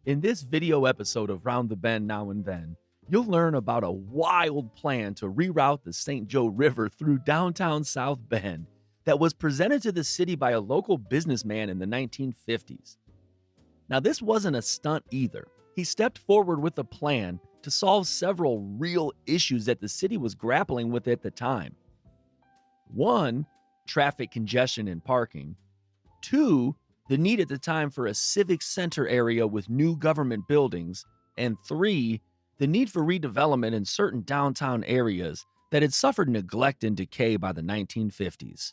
In this video episode of Round the Bend Now and Then, you'll learn about a wild plan to reroute the St. Joe River through downtown South Bend that was presented to the city by a local businessman in the 1950s. Now, this wasn't a stunt either. He stepped forward with a plan to solve several real issues that the city was grappling with at the time. One, traffic congestion and parking. Two, the need at the time for a civic center area with new government buildings. And three, the need for redevelopment in certain downtown areas that had suffered neglect and decay by the 1950s.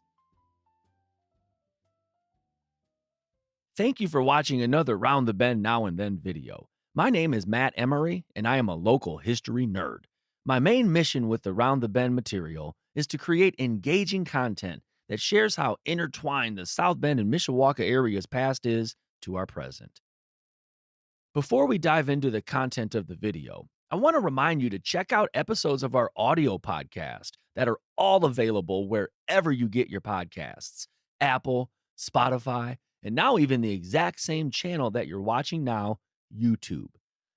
Thank you for watching another Round the Bend Now and Then video. My name is Matt Emery, and I am a local history nerd. My main mission with the Round the Bend material is to create engaging content that shares how intertwined the South Bend and Mishawaka area's past is to our present. Before we dive into the content of the video, I want to remind you to check out episodes of our audio podcast that are all available wherever you get your podcasts: Apple, Spotify, and now even the exact same channel that you're watching now, YouTube.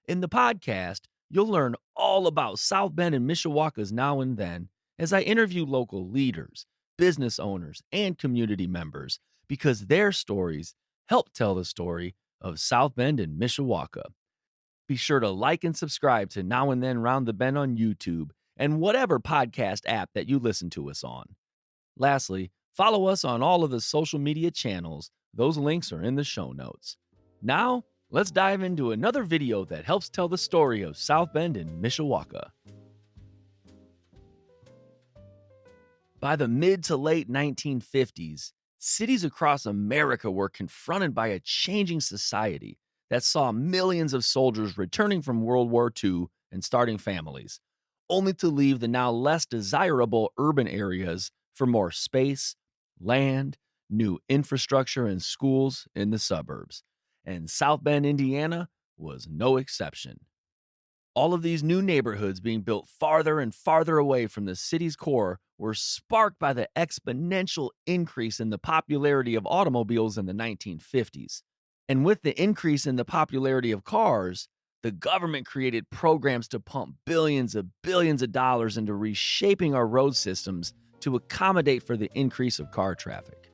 In the podcast, you'll learn all about South Bend and Mishawaka's now and then as I interview local leaders, business owners, and community members because their stories help tell the story of South Bend and Mishawaka. Be sure to like and subscribe to Now and Then Round the Bend on YouTube and whatever podcast app that you listen to us on. Lastly, follow us on all of the social media channels. Those links are in the show notes. Now, let's dive into another video that helps tell the story of South Bend and Mishawaka. By the mid to late 1950s, cities across America were confronted by a changing society that saw millions of soldiers returning from World War II and starting families, only to leave the now less desirable urban areas for more space, land, new infrastructure, and schools in the suburbs. And South Bend, Indiana was no exception. All of these new neighborhoods being built farther and farther away from the city's core were sparked by the exponential increase in the popularity of automobiles in the 1950s. And with the increase in the popularity of cars, the government created programs to pump billions of dollars into reshaping our road systems to accommodate for the increase of car traffic.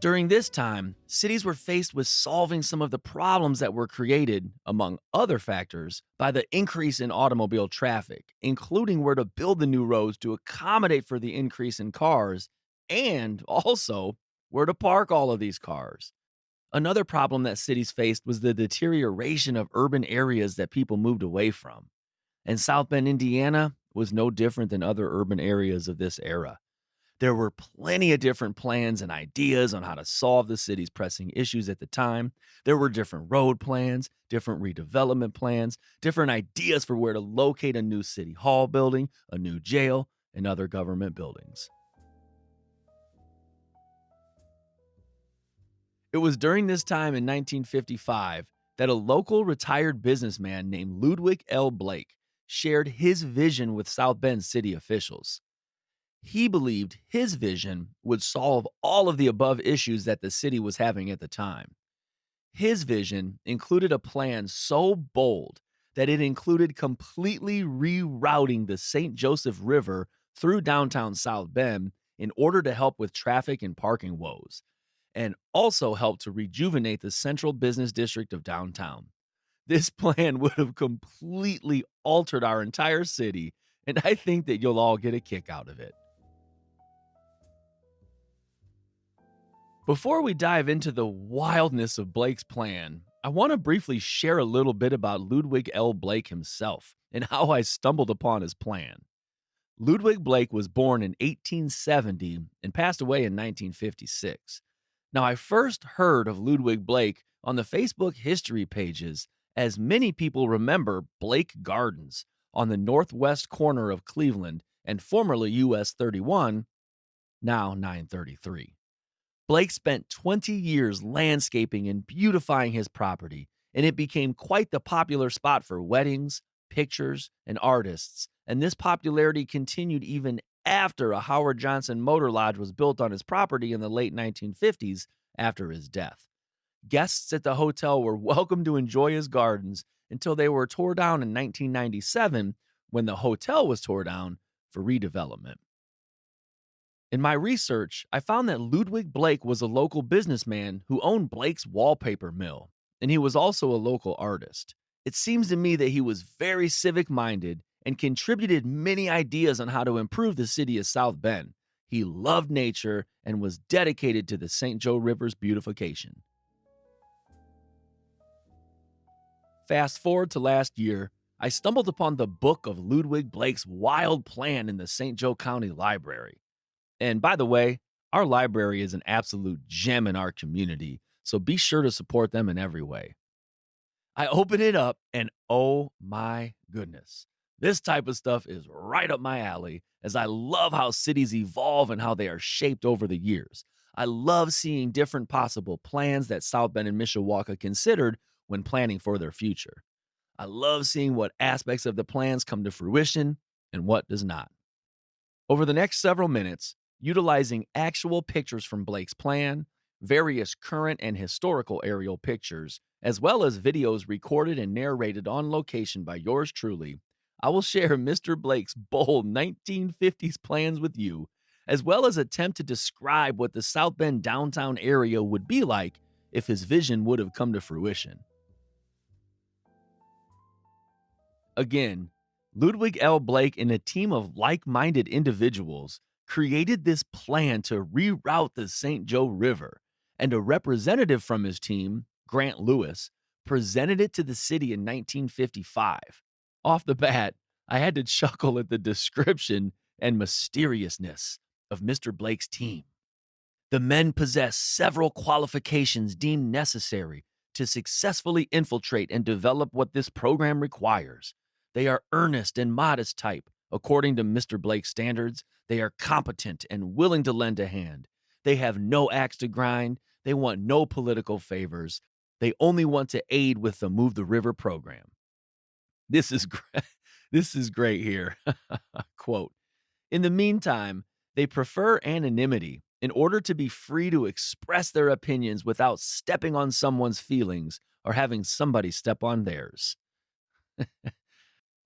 During this time, cities were faced with solving some of the problems that were created, among other factors, by the increase in automobile traffic, including where to build the new roads to accommodate for the increase in cars, and also where to park all of these cars. Another problem that cities faced was the deterioration of urban areas that people moved away from. And South Bend, Indiana was no different than other urban areas of this era. There were plenty of different plans and ideas on how to solve the city's pressing issues at the time. There were different road plans, different redevelopment plans, different ideas for where to locate a new city hall building, a new jail, and other government buildings. It was during this time in 1955 that a local retired businessman named Ludwig L. shared his vision with South Bend city officials. He believed his vision would solve all of the above issues that the city was having at the time. His vision included a plan so bold that it included completely rerouting the St. Joseph River through downtown South Bend in order to help with traffic and parking woes, and also help to rejuvenate the central business district of downtown. This plan would have completely altered our entire city, and I think that you'll all get a kick out of it. Before we dive into the wildness of Blake's plan, I want to briefly share a little bit about Ludwig L. himself and how I stumbled upon his plan. Ludwig was born in 1870 and passed away in 1956. Now, I first heard of Ludwig on the Facebook history pages, as many people remember Blake Gardens on the northwest corner of Cleveland and formerly US 31, now 933. Blake spent 20 years landscaping and beautifying his property, and it became quite the popular spot for weddings, pictures, and artists, and this popularity continued even after a Howard Johnson motor lodge was built on his property in the late 1950s after his death. Guests at the hotel were welcome to enjoy his gardens until they were tore down in 1997 when the hotel was tore down for redevelopment. In my research, I found that Ludwig Blake was a local businessman who owned Blake's Wallpaper Mill, and he was also a local artist. It seems to me that he was very civic minded and contributed many ideas on how to improve the city of South Bend. He loved nature and was dedicated to the St. Joe River's beautification. Fast forward to last year, I stumbled upon the book of Ludwig Blake's wild plan in the St. Joe County Library. And by the way, our library is an absolute gem in our community, so be sure to support them in every way. I open it up and oh my goodness, this type of stuff is right up my alley as I love how cities evolve and how they are shaped over the years. I love seeing different possible plans that South Bend and Mishawaka considered when planning for their future. I love seeing what aspects of the plans come to fruition and what does not. Over the next several minutes, utilizing actual pictures from Blake's plan, various current and historical aerial pictures, as well as videos recorded and narrated on location by yours truly, I will share Mr. Blake's bold 1950s plans with you, as well as attempt to describe what the South Bend downtown area would be like if his vision would have come to fruition. Again, Ludwig L. Blake and a team of like minded individuals created this plan to reroute the St. Joe River, and a representative from his team, Grant Lewis, presented it to the city in 1955. Off the bat, I had to chuckle at the description and mysteriousness of Mr. Blake's team. The men possess several qualifications deemed necessary to successfully infiltrate and develop what this program requires. They are earnest and modest type. According to Mr. Blake's standards, they are competent and willing to lend a hand. They have no axe to grind. They want no political favors. They only want to aid with the Move the River program. This is great. This is great here. Quote, in the meantime, they prefer anonymity in order to be free to express their opinions without stepping on someone's feelings or having somebody step on theirs.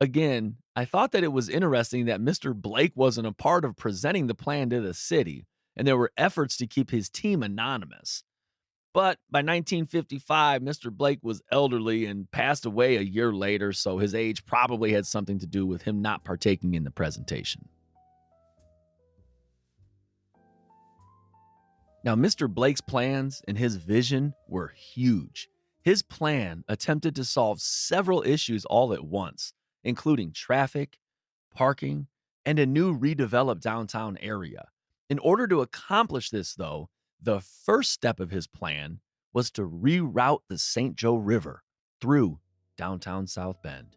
Again, I thought that it was interesting that Mr. Blake wasn't a part of presenting the plan to the city, and there were efforts to keep his team anonymous. But by 1955, Mr. Blake was elderly and passed away a year later, so his age probably had something to do with him not partaking in the presentation. Now, Mr. Blake's plans and his vision were huge. His plan attempted to solve several issues all at once, including traffic, parking, and a new redeveloped downtown area. In order to accomplish this, though, the first step of his plan was to reroute the St. Joe River through downtown South Bend.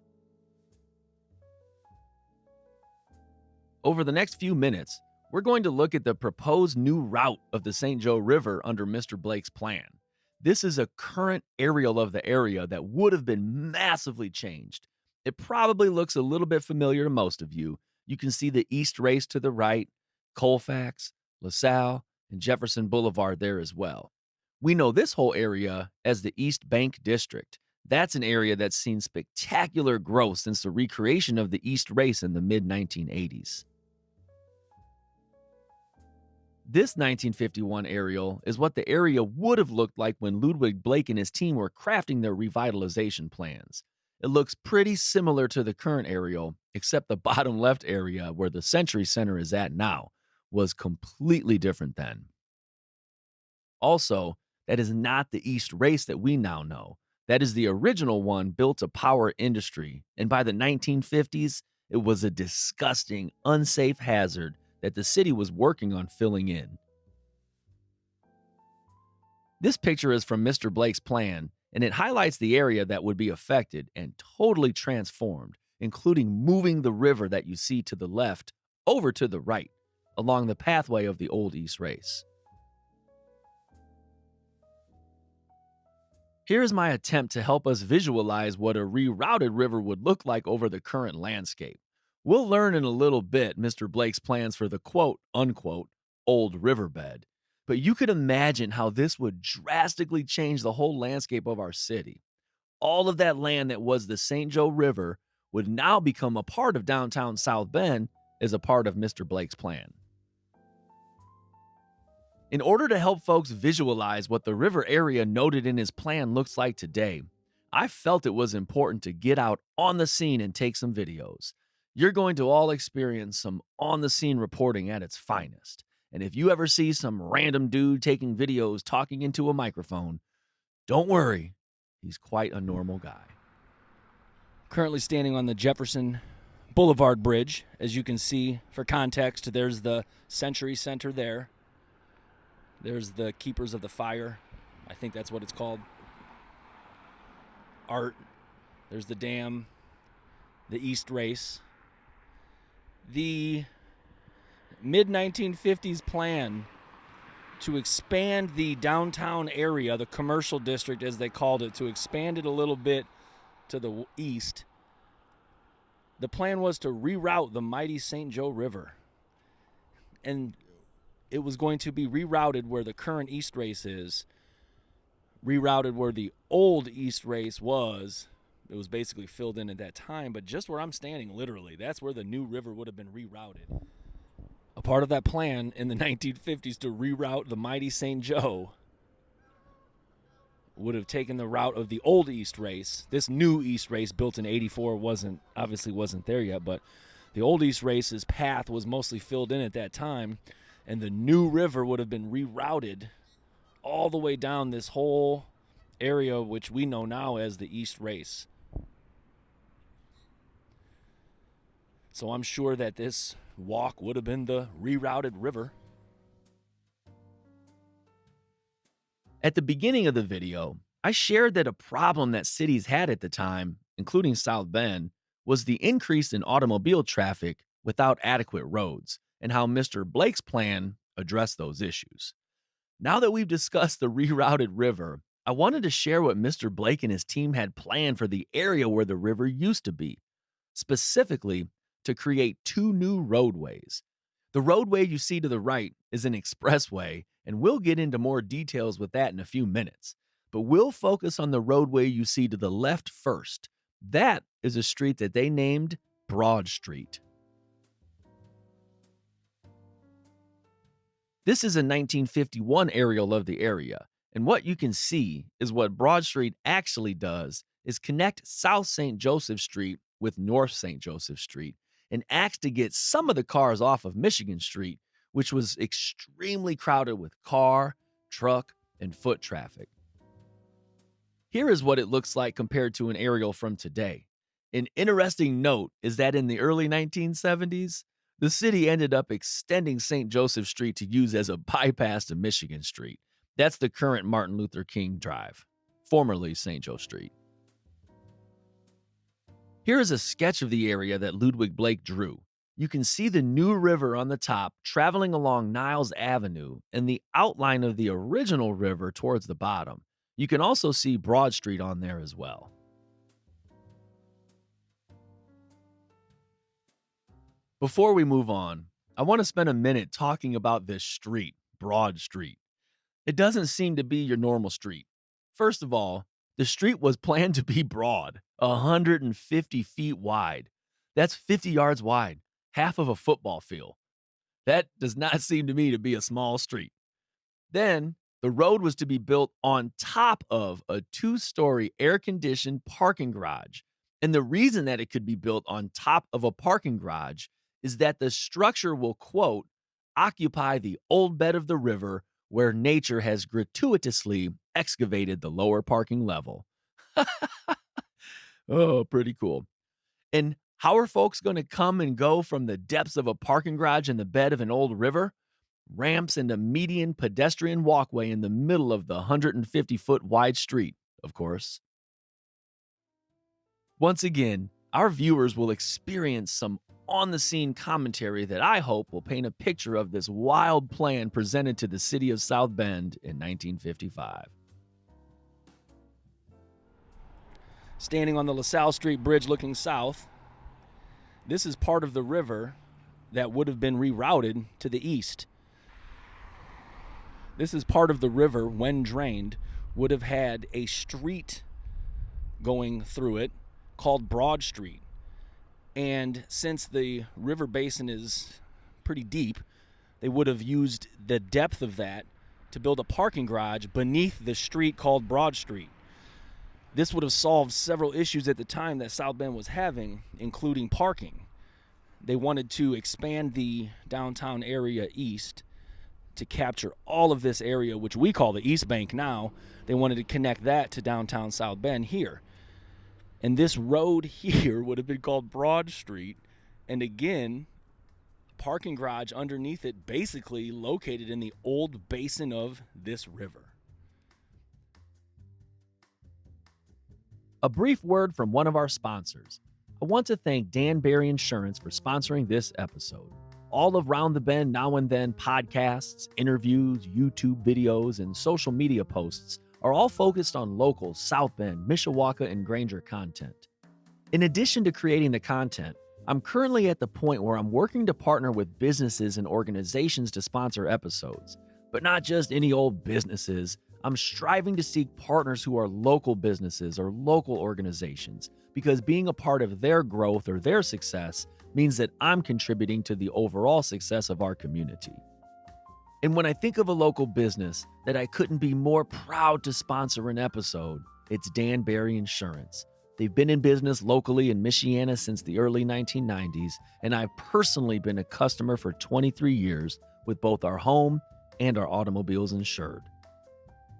Over the next few minutes, we're going to look at the proposed new route of the St. Joe River under Mr. Blake's plan. This is a current aerial of the area that would have been massively changed. It probably looks a little bit familiar to most of you. You can see the East Race to the right, Colfax, LaSalle, and Jefferson Boulevard there as well. We know this whole area as the East Bank District. That's an area that's seen spectacular growth since the recreation of the East Race in the mid-1980s. This 1951 aerial is what the area would have looked like when Ludwig Blake and his team were crafting their revitalization plans. It looks pretty similar to the current aerial, except the bottom left area where the Century Center is at now was completely different then. Also, that is not the East Race that we now know. That is the original one built to power industry, and by the 1950s, it was a disgusting, unsafe hazard that the city was working on filling in. This picture is from Mr. Blake's plan, and it highlights the area that would be affected and totally transformed, including moving the river that you see to the left over to the right, along the pathway of the old East Race. Here is my attempt to help us visualize what a rerouted river would look like over the current landscape. We'll learn in a little bit Mr. Blake's plans for the quote-unquote old riverbed. but you could imagine how this would drastically change the whole landscape of our city. All of that land that was the St. Joe River would now become a part of downtown South Bend as a part of Mr. Blake's plan. In order to help folks visualize what the river area noted in his plan looks like today, I felt it was important to get out on the scene and take some videos. You're going to all experience some on the scene reporting at its finest. And if you ever see some random dude taking videos talking into a microphone, don't worry, he's quite a normal guy. Currently standing on the Jefferson Boulevard Bridge. As you can see, for context, there's the Century Center there. There's the Keepers of the Fire. I think that's what it's called. Art. There's the dam. The East Race. The mid-1950s plan to expand the downtown area, the commercial district as they called it, to expand it a little bit to the east. The plan was to reroute the mighty St. Joe River. And it was going to be rerouted where the current East Race is, rerouted where the old East Race was. It was basically filled in at that time, but just where I'm standing, literally, that's where the new river would have been rerouted. A part of that plan in the 1950s to reroute the mighty St. Joe would have taken the route of the old East Race. This new East Race, built in '84, wasn't there yet, but the old East Race's path was mostly filled in at that time, and the new river would have been rerouted all the way down this whole area, which we know now as the East Race. So I'm sure that this walk would have been the rerouted river. At the beginning of the video, I shared that a problem that cities had at the time, including South Bend, was the increase in automobile traffic without adequate roads, and how Mr. Blake's plan addressed those issues. Now that we've discussed the rerouted river, I wanted to share what Mr. Blake and his team had planned for the area where the river used to be, specifically to create 2 new roadways. The roadway you see to the right is an expressway, and we'll get into more details with that in a few minutes. But we'll focus on the roadway you see to the left first. That is a street that they named Broad Street. This is a 1951 aerial of the area, and what you can see is what Broad Street actually does is connect South St. Joseph Street with North St. Joseph Street, and acts to get some of the cars off of Michigan Street, which was extremely crowded with car, truck, and foot traffic. Here is what it looks like compared to an aerial from today. An interesting note is that in the early 1970s, the city ended up extending St. Joseph Street to use as a bypass to Michigan Street. That's the current Martin Luther King Drive, formerly St. Joe Street. Here is a sketch of the area that Ludwig Blake drew. You can see the new river on the top traveling along Niles Avenue and the outline of the original river towards the bottom. You can also see Broad Street on there as well. Before we move on, I want to spend a minute talking about this street, Broad Street. It doesn't seem to be your normal street. First of all, the street was planned to be broad, 150 feet wide. That's 50 yards wide, half of a football field. That does not seem to me to be a small street. Then, the road was to be built on top of a 2-story air-conditioned parking garage. And the reason that it could be built on top of a parking garage is that the structure will, quote, occupy the old bed of the river where nature has gratuitously excavated the lower parking level. Oh, pretty cool. And how are folks going to come and go from the depths of a parking garage in the bed of an old river? Ramps and a median pedestrian walkway in the middle of the 150-foot wide street, of course. Once again, our viewers will experience some on-the-scene commentary that I hope will paint a picture of this wild plan presented to the city of South Bend in 1955. Standing on the LaSalle Street Bridge looking south, this is part of the river that would have been rerouted to the east. This is part of the river, when drained, would have had a street going through it called Broad Street. And since the river basin is pretty deep, they would have used the depth of that to build a parking garage beneath the street called Broad Street. This would have solved several issues at the time that South Bend was having, including parking. They wanted to expand the downtown area east to capture all of this area, which we call the East Bank now. They wanted to connect that to downtown South Bend here. And this road here would have been called Broad Street. And again, parking garage underneath it, basically located in the old basin of this river. A brief word from one of our sponsors. I want to thank Danbury Insurance for sponsoring this episode. All of Round the Bend Now and Then podcasts, interviews, YouTube videos, and social media posts are all focused on local South Bend, Mishawaka, and Granger content. In addition to creating the content, I'm currently at the point where I'm working to partner with businesses and organizations to sponsor episodes. But not just any old businesses. I'm striving to seek partners who are local businesses or local organizations, because being a part of their growth or their success means that I'm contributing to the overall success of our community. And when I think of a local business that I couldn't be more proud to sponsor an episode, it's Danbury Insurance. They've been in business locally in Michiana since the early 1990s, and I've personally been a customer for 23 years with both our home and our automobiles insured.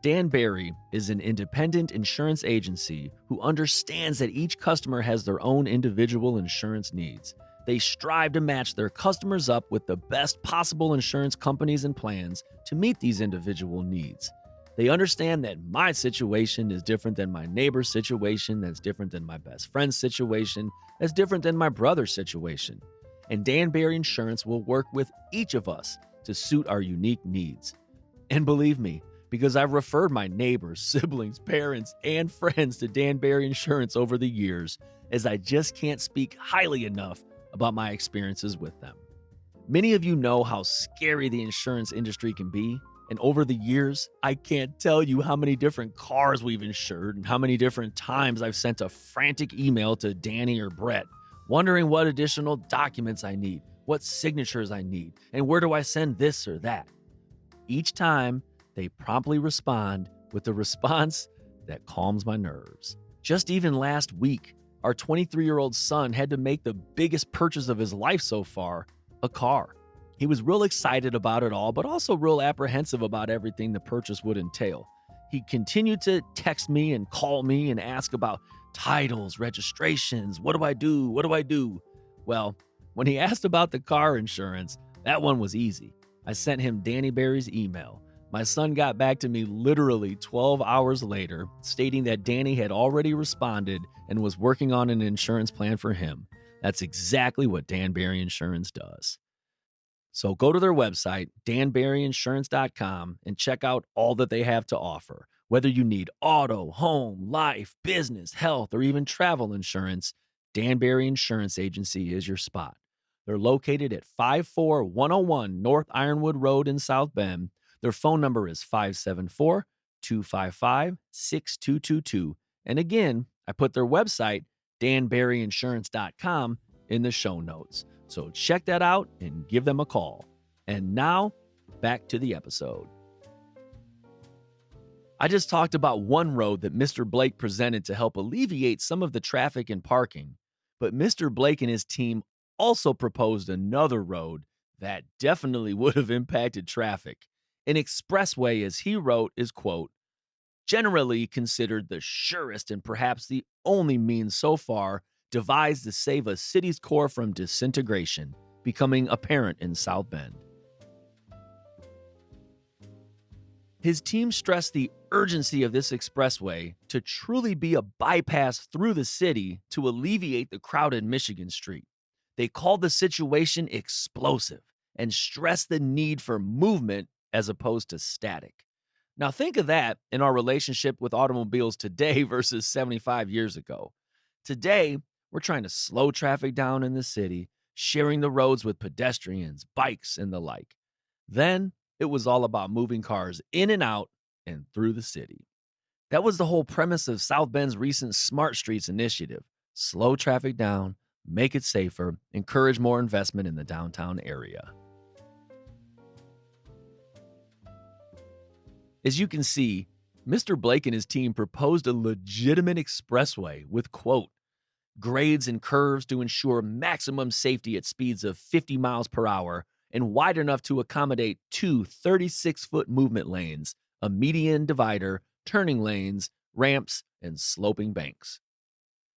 Danbury is an independent insurance agency who understands that each customer has their own individual insurance needs. They strive to match their customers up with the best possible insurance companies and plans to meet these individual needs. They understand that my situation is different than my neighbor's situation, that's different than my best friend's situation, that's different than my brother's situation. And Danbury Insurance will work with each of us to suit our unique needs. And believe me, because I've referred my neighbors, siblings, parents, and friends to Danbury Insurance over the years, as I just can't speak highly enough about my experiences with them. Many of you know how scary the insurance industry can be, and over the years, I can't tell you how many different cars we've insured and how many different times I've sent a frantic email to Danny or Brett, wondering what additional documents I need, what signatures I need, and where do I send this or that. Each time, they promptly respond with a response that calms my nerves. Just even last week, our 23-year-old son had to make the biggest purchase of his life so far, a car. He was real excited about it all, but also real apprehensive about everything the purchase would entail. He continued to text me and call me and ask about titles, registrations, what do I do, what do I do? Well, when he asked about the car insurance, that one was easy. I sent him Danny Barry's email. My son got back to me literally 12 hours later, stating that Danny had already responded and was working on an insurance plan for him. That's exactly what Danbury Insurance does. So go to their website, danburyinsurance.com, and check out all that they have to offer. Whether you need auto, home, life, business, health, or even travel insurance, Danbury Insurance Agency is your spot. They're located at 54101 North Ironwood Road in South Bend. Their phone number is 574-255-6222. And again, I put their website, danburyinsurance.com, in the show notes. So check that out and give them a call. And now, back to the episode. I just talked about one road that Mr. Blake presented to help alleviate some of the traffic and parking. But Mr. Blake and his team also proposed another road that definitely would have impacted traffic. An expressway, as he wrote, is, quote, generally considered the surest and perhaps the only means so far devised to save a city's core from disintegration, becoming apparent in South Bend. His team stressed the urgency of this expressway to truly be a bypass through the city to alleviate the crowded Michigan Street. They called the situation explosive and stressed the need for movement as opposed to static. Now think of that in our relationship with automobiles today versus 75 years ago. Today, we're trying to slow traffic down in the city, sharing the roads with pedestrians, bikes, and the like. Then, It was all about moving cars in and out and through the city. That was the whole premise of South Bend's recent Smart Streets initiative: slow traffic down, make it safer, encourage more investment in the downtown area. As you can see, Mr. Blake and his team proposed a legitimate expressway with, quote, grades and curves to ensure maximum safety at speeds of 50 miles per hour and wide enough to accommodate two 36-foot movement lanes, a median divider, turning lanes, ramps, and sloping banks.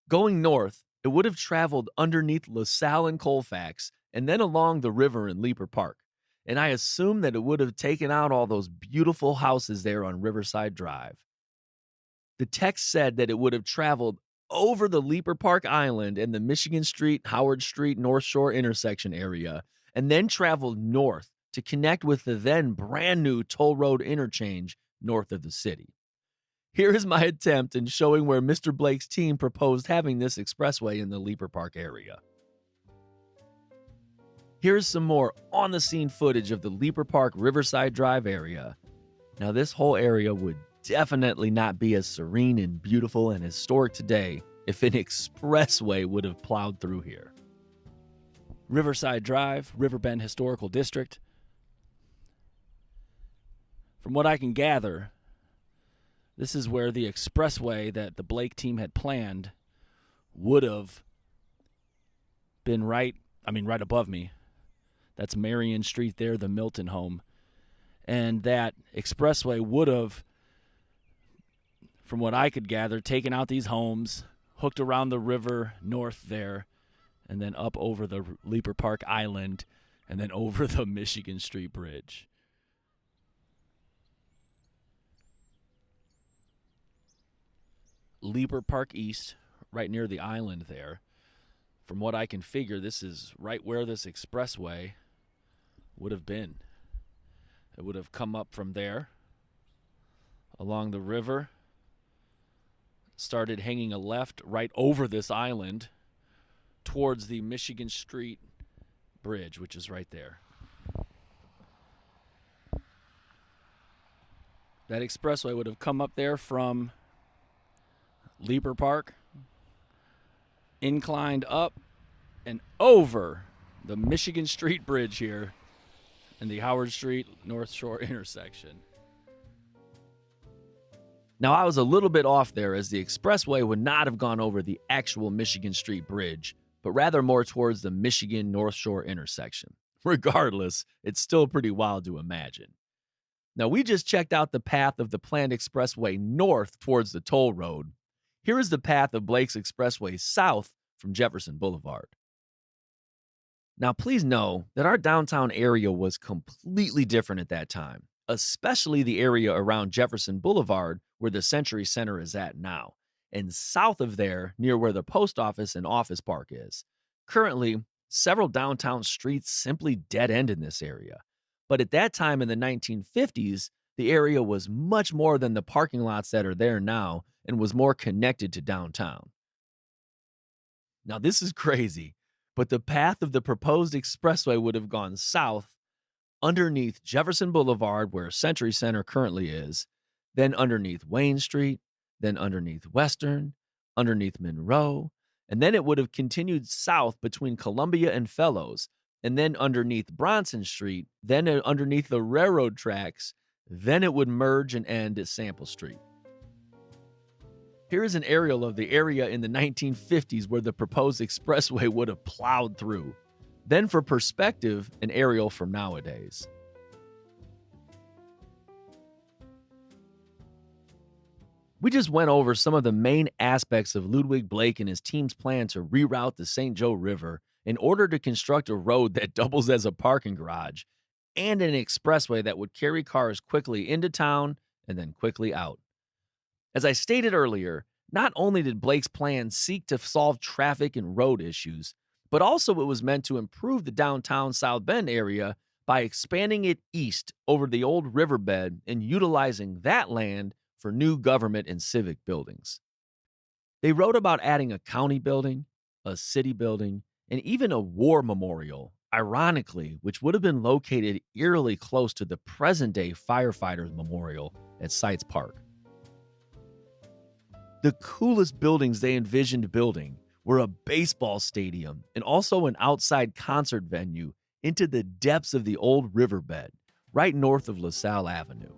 Going north, it would have traveled underneath LaSalle and Colfax and then along the river in Leaper Park. And I assume that it would have taken out all those beautiful houses there on Riverside Drive. The text said that it would have traveled over the Leaper Park Island and the Michigan Street, Howard Street, North Shore intersection area, and then traveled north to connect with the then brand new toll road interchange north of the city. Here is my attempt in showing where Mr. Blake's team proposed having this expressway in the Leaper Park area. Here's some more on-the-scene footage of the Leaper Park Riverside Drive area. Now, this whole area would definitely not be as serene and beautiful and historic today if an expressway would have plowed through here. Riverside Drive, Riverbend Historical District. From what I can gather, this is where the expressway that the Blake team had planned would have been right above me. That's Marion Street there, the Milton home. And that expressway would have, from what I could gather, taken out these homes, hooked around the river north there, and then up over the Leaper Park Island, and then over the Michigan Street Bridge. Leaper Park East, right near the island there. From what I can figure, this is right where this expressway would have been. It would have come up from there, along the river, started hanging a left right over this island towards the Michigan Street Bridge, which is right there. That expressway would have come up there from Leaper Park, inclined up and over the Michigan Street Bridge here and the Howard Street North Shore intersection. Now, I was a little bit off there, as the expressway would not have gone over the actual Michigan Street Bridge, but rather more towards the Michigan North Shore intersection. Regardless, it's still pretty wild to imagine. Now, we just checked out the path of the planned expressway north towards the toll road. Here is the path of Blake's expressway south from Jefferson Boulevard. Now, please know that our downtown area was completely different at that time, especially the area around Jefferson Boulevard where the Century Center is at now, and south of there near where the post office and office park is. Currently, several downtown streets simply dead end in this area. But at that time in the 1950s, the area was much more than the parking lots that are there now and was more connected to downtown. Now, this is crazy, but the path of the proposed expressway would have gone south underneath Jefferson Boulevard, where Century Center currently is, then underneath Wayne Street, then underneath Western, underneath Monroe, and then it would have continued south between Columbia and Fellows, and then underneath Bronson Street, then underneath the railroad tracks, then it would merge and end at Sample Street. Here is an aerial of the area in the 1950s where the proposed expressway would have plowed through. Then, for perspective, an aerial from nowadays. We just went over some of the main aspects of Ludwig Blake and his team's plan to reroute the St. Joe River in order to construct a road that doubles as a parking garage and an expressway that would carry cars quickly into town and then quickly out. As I stated earlier, not only did Blake's plan seek to solve traffic and road issues, but also it was meant to improve the downtown South Bend area by expanding it east over the old riverbed and utilizing that land for new government and civic buildings. They wrote about adding a county building, a city building, and even a war memorial ironically, which would have been located eerily close to the present day firefighters memorial at Sites Park. The coolest buildings they envisioned building were a baseball stadium and also an outside concert venue into the depths of the old riverbed, right north of LaSalle Avenue.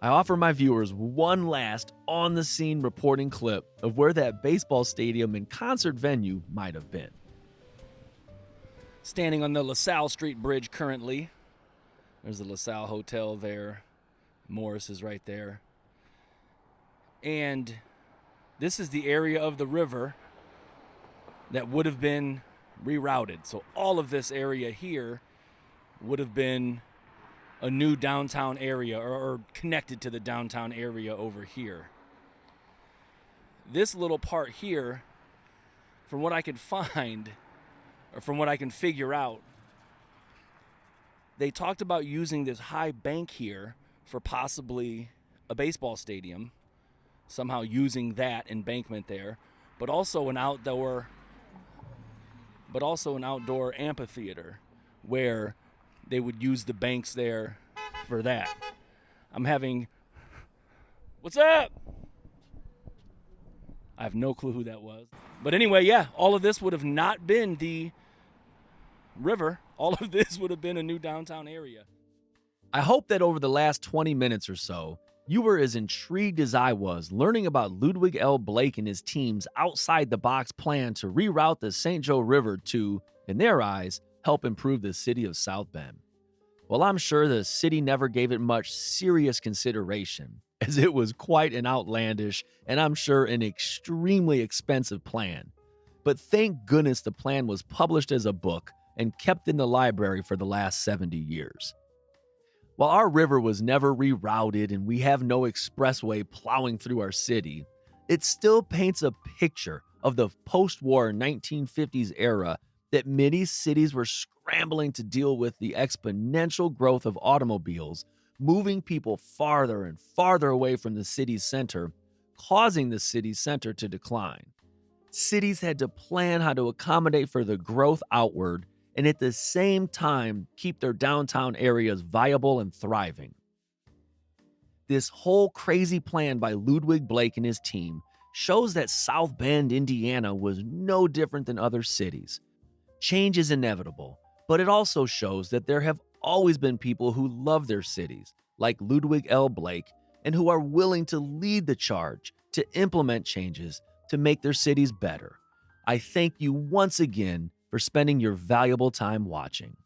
I offer my viewers one last on the scene reporting clip of where that baseball stadium and concert venue might have been. Standing on the LaSalle Street Bridge currently. There's the LaSalle Hotel there. Morris is right there. And this is the area of the river that would have been rerouted. So all of this area here would have been a new downtown area or connected to the downtown area over here. This little part here, from what I could find, or from what I can figure out, they talked about using this high bank here for possibly a baseball stadium, somehow using that embankment there, but also an outdoor amphitheater where they would use the banks there for that. What's up? I have no clue who that was. But anyway, yeah, all of this would have not been the river. All of this would have been a new downtown area. I hope that over the last 20 minutes or so, you were as intrigued as I was learning about Ludwig L. Blake and his team's outside-the-box plan to reroute the St. Joe River to, in their eyes, help improve the city of South Bend. Well, I'm sure the city never gave it much serious consideration, as it was quite an outlandish and I'm sure an extremely expensive plan. But thank goodness the plan was published as a book and kept in the library for the last 70 years. While our river was never rerouted and we have no expressway plowing through our city, it still paints a picture of the post-war 1950s era that many cities were scrambling to deal with the exponential growth of automobiles, moving people farther and farther away from the city's center, causing the city's center to decline. Cities had to plan how to accommodate for the growth outward and at the same time keep their downtown areas viable and thriving. This whole crazy plan by Ludwig Blake and his team shows that South Bend, Indiana was no different than other cities. Change is inevitable, but it also shows that there have always been people who love their cities, like Ludwig L. Blake, and who are willing to lead the charge to implement changes to make their cities better. I thank you once again for spending your valuable time watching.